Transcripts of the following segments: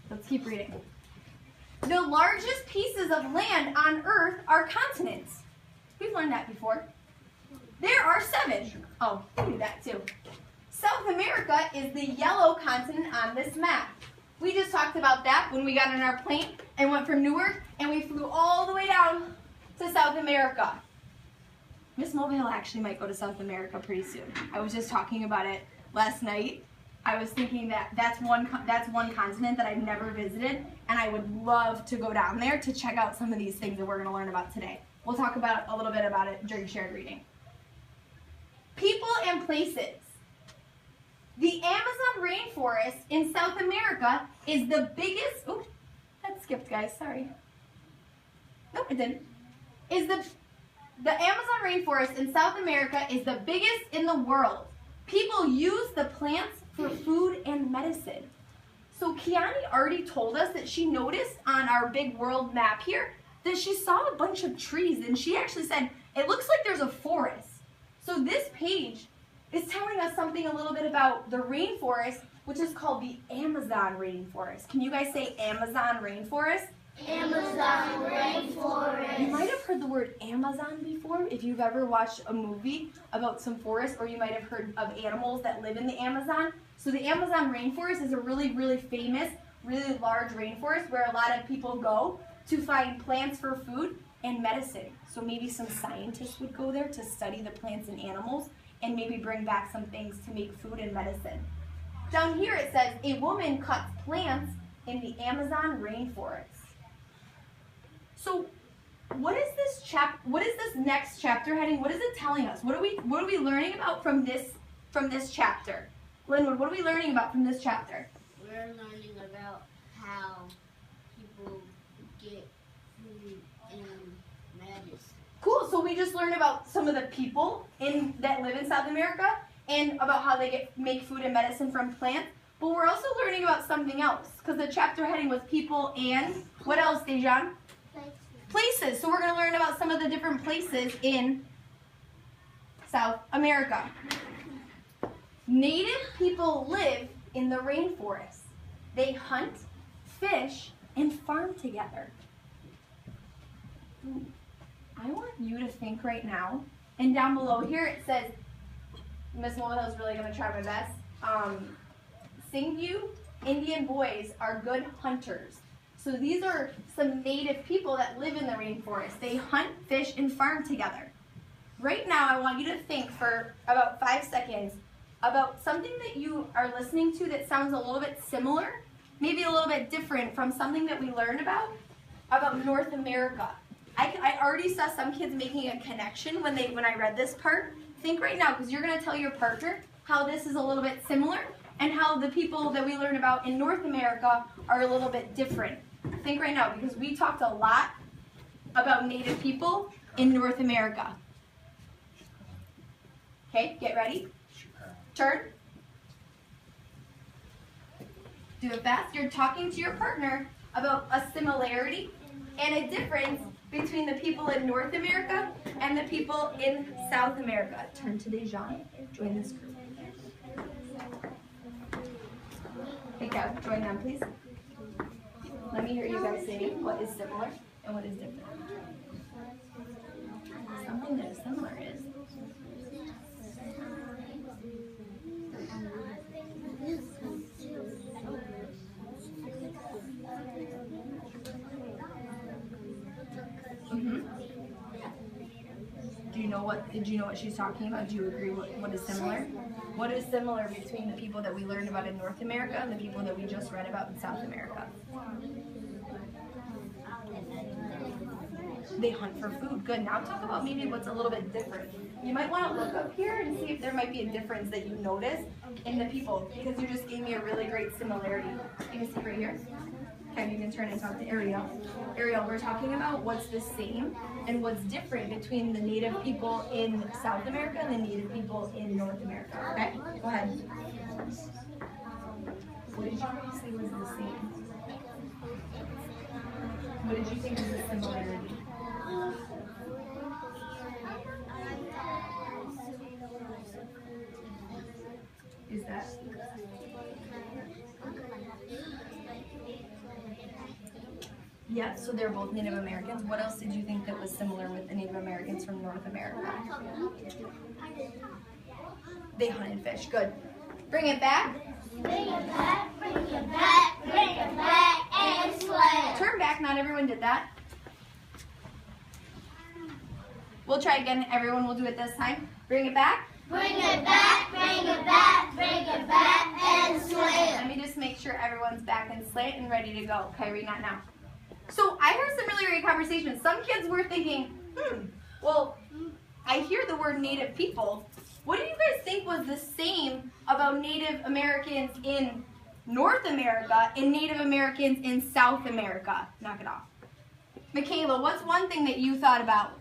Let's keep reading. The largest pieces of land on Earth are continents. We've learned that before. There are 7. Oh, we knew that too. South America is the yellow continent on this map. We just talked about that when we got in our plane and went from Newark and we flew all the way down to South America. Miss Mulvihill actually might go to South America pretty soon. I was just talking about it last night. I was thinking that that's one continent that I've never visited, and I would love to go down there to check out some of these things that we're going to learn about today. We'll talk about a little bit about it during shared reading. People and places. The Amazon rainforest in South America is the biggest. Oh, that skipped, guys. Sorry. Nope, it didn't. The Amazon rainforest in South America is the biggest in the world. People use the plants for food and medicine. So Kiani already told us that she noticed on our big world map here that she saw a bunch of trees, and she actually said, it looks like there's a forest. So this page is telling us something a little bit about the rainforest, which is called the Amazon rainforest. Can you guys say Amazon rainforest? Amazon rainforest. You might have heard the word Amazon before if you've ever watched a movie about some forest, or you might have heard of animals that live in the Amazon. So the Amazon rainforest is a really, really famous, really large rainforest where a lot of people go to find plants for food and medicine. So maybe some scientists would go there to study the plants and animals and maybe bring back some things to make food and medicine. Down here it says, a woman cuts plants in the Amazon rainforest. So what is this next chapter heading? What is it telling us? What are we learning about from this chapter? Linwood, what are we learning about from this chapter? We're learning about how people get food and medicine. Cool, so we just learned about some of the people that live in South America and about how they make food and medicine from plants. But we're also learning about something else because the chapter heading was people and what else, Dejan? Places. So we're going to learn about some of the different places in South America. Native people live in the rainforest. They hunt, fish, and farm together. I want you to think right now, and down below here it says, Miss Mulvihill is really going to try my best. Singyu Indian boys are good hunters. So these are some native people that live in the rainforest. They hunt, fish, and farm together. Right now, I want you to think for about 5 seconds about something that you are listening to that sounds a little bit similar, maybe a little bit different from something that we learned about North America. I already saw some kids making a connection when I read this part. Think right now, because you're going to tell your partner how this is a little bit similar and how the people that we learned about in North America are a little bit different. Think right now, because we talked a lot about Native people in North America. Okay, get ready. Turn. Do it fast. You're talking to your partner about a similarity and a difference between the people in North America and the people in South America. Turn to Dejan. Join this group. Hey, Kev, join them, please. Let me hear you guys saying what is similar and what is different. Something that is similar is. Did you know what she's talking about? Do you agree what is similar? What is similar between the people that we learned about in North America and the people that we just read about in South America? They hunt for food. Good. Now talk about maybe what's a little bit different. You might want to look up here and see if there might be a difference that you notice in the people, because you just gave me a really great similarity. You can see right here. Okay, you can turn and talk to Ariel. Ariel, we're talking about what's the same and what's different between the Native people in South America and the Native people in North America. Okay, go ahead. What did you say was the same? What did you think was the similarity? Is that? Yeah, so they're both Native Americans. What else did you think that was similar with the Native Americans from North America? They hunt and fish. Good. Bring it back. Bring it back, bring it back, bring it back, and slay. Turn back. Not everyone did that. We'll try again. Everyone will do it this time. Bring it back. Bring it back, bring it back, bring it back, and slay. Let me just make sure everyone's back and slate and ready to go. Okay, read that now. So I heard some really great conversations. Some kids were thinking, well, I hear the word Native people. What do you guys think was the same about Native Americans in North America and Native Americans in South America? Knock it off. Michaela, what's one thing that you thought about?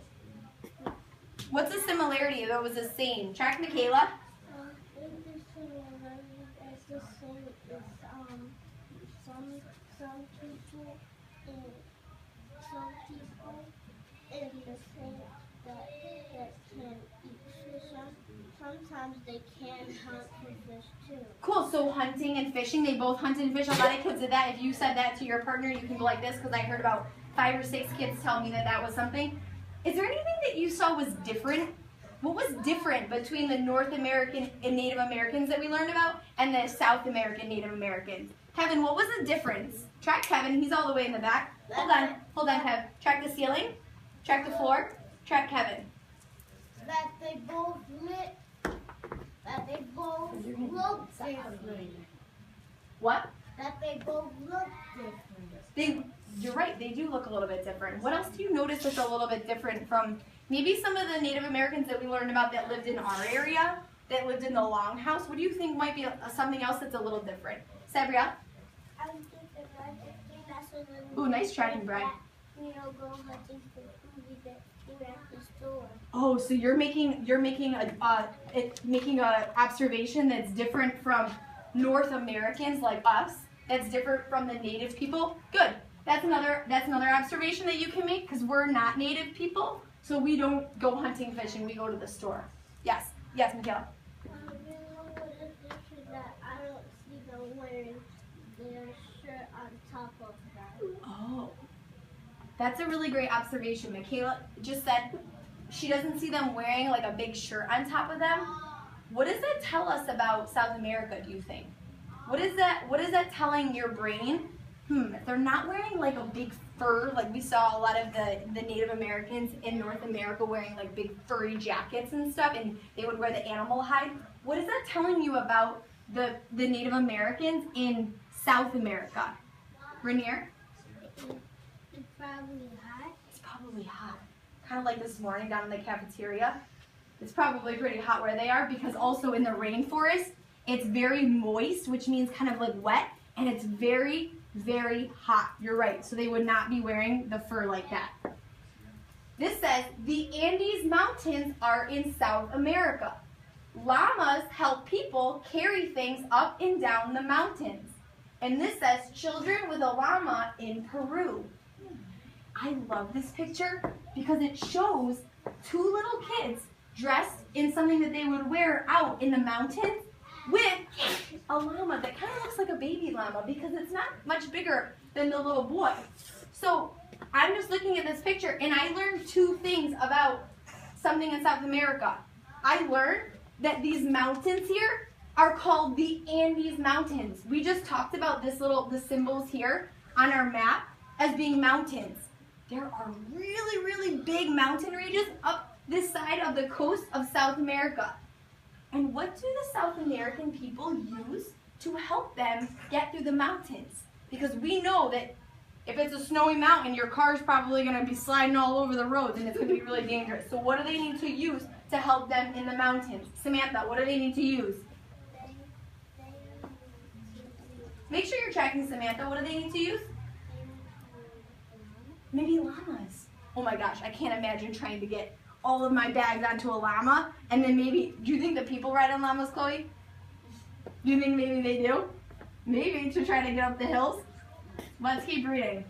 What's a similarity that was the same? Track Michaela. Some people in the same that can eat fish. Sometimes they can hunt for fish too. Cool, so hunting and fishing, they both hunt and fish. A lot of kids did that. If you said that to your partner, you can go like this, because I heard about 5 or 6 kids tell me that that was something. Is there anything that you saw was different? What was different between the North American and Native Americans that we learned about and the South American Native Americans? Kevin, what was the difference? Track Kevin, he's all the way in the back. Hold on, Kev. Track the ceiling, track the floor, track Kevin. That they both look different. What? That they both look different. You're right, they do look a little bit different. What else do you notice that's a little bit different from maybe some of the Native Americans that we learned about that lived in our area, that lived in the longhouse? What do you think might be something else that's a little different? Sabria? I would think that that's Ooh, nice trying, Brad. Go hunting for food that we're at the store. Oh, so you're making a observation that's different from North Americans like us. That's different from the Native people. Good. That's another observation that you can make, because we're not Native people, so we don't go hunting, fishing. We go to the store. Yes, Michaela. What is different that I don't see them wearing their shirt on top of that? Oh, that's a really great observation. Michaela just said she doesn't see them wearing like a big shirt on top of them. What does that tell us about South America, do you think? What is that telling your brain? If they're not wearing like a big fur, like we saw a lot of the Native Americans in North America wearing like big furry jackets and stuff, and they would wear the animal hide. What is that telling you about the Native Americans in South America? Rainier? It's probably hot. It's probably hot. Kind of like this morning down in the cafeteria. It's probably pretty hot where they are, because also in the rainforest, it's very moist, which means kind of like wet, and it's very, very hot. You're right. So they would not be wearing the fur like that. This says, the Andes Mountains are in South America. Llamas help people carry things up and down the mountains. And this says, children with a llama in Peru. I love this picture because it shows 2 little kids dressed in something that they would wear out in the mountains with a llama that kind of looks like a baby llama, because it's not much bigger than the little boy. So I'm just looking at this picture, and I learned 2 things about something in South America. I learned that these mountains here are called the Andes Mountains. We just talked about the symbols here on our map as being mountains. There are really, really big mountain ranges up this side of the coast of South America. And what do the South American people use to help them get through the mountains? Because we know that if it's a snowy mountain, your car's probably going to be sliding all over the roads, and it's going to be really dangerous. So what do they need to use to help them in the mountains? Samantha, what do they need to use? Make sure you're tracking, Samantha. What do they need to use? Maybe llamas. Oh my gosh, I can't imagine trying to get all of my bags onto a llama, and then maybe, do you think that people ride on llamas, Chloe? Do you think maybe they do? Maybe to try to get up the hills? Let's keep reading.